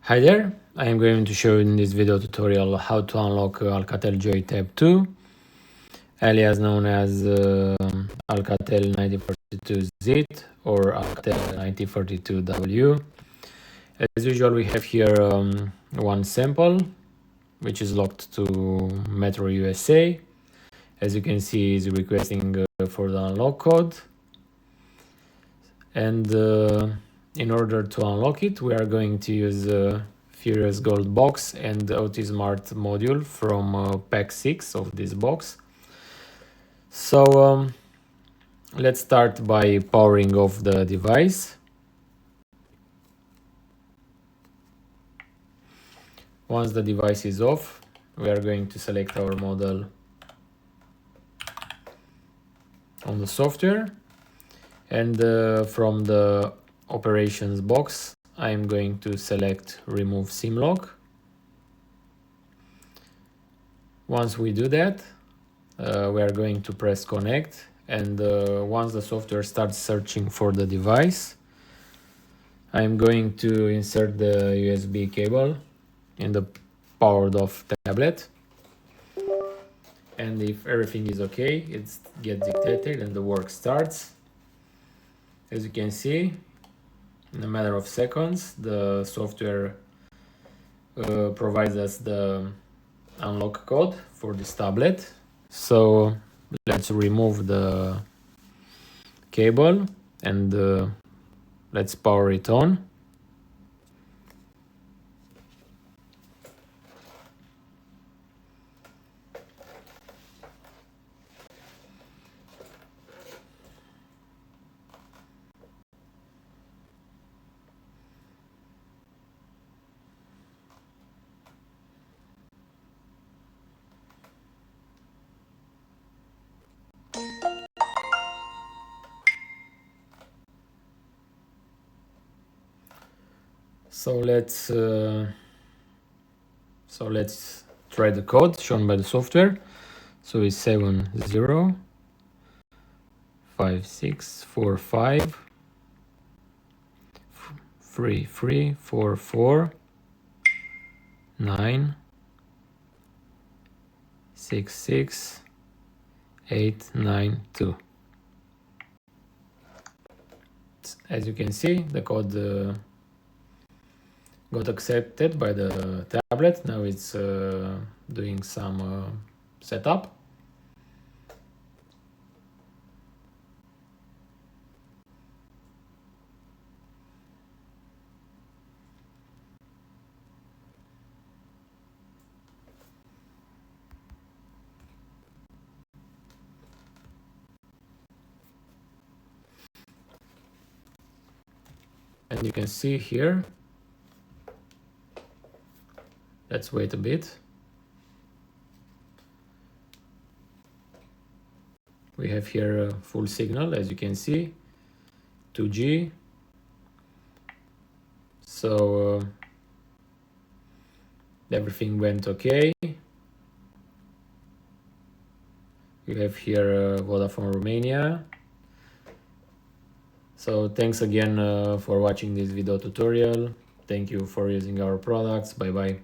Hi there, I am going to show you in this video tutorial how to unlock Alcatel Joy Tab 2, alias known as Alcatel 9042Z or Alcatel 9042W. As usual, we have here one sample which is locked to Metro USA. As you can see, is requesting for the unlock code, and in order to unlock it, we are going to use FURIOUSGOLD box and OT-Smart module from pack 6 of this box. So let's start by powering off the device. Once the device is off, we are going to select our model on the software, and from the operations box I am going to select remove SIM lock. Once we do that, we are going to press connect, and once the software starts searching for the device, I am going to insert the USB cable in the powered off tablet, and if everything is okay, it gets dictated and the work starts. As you can see, in a matter of seconds, the software provides us the unlock code for this tablet. So let's remove the cable and let's power it on. So let's try the code shown by the software. So it's 705644966892. As you can see, the code got accepted by the tablet. Now it's doing some setup. And you can see here, let's wait a bit. We have here a full signal, as you can see, 2G. So everything went okay. We have here Vodafone Romania. So thanks again for watching this video tutorial. Thank you for using our products. Bye bye.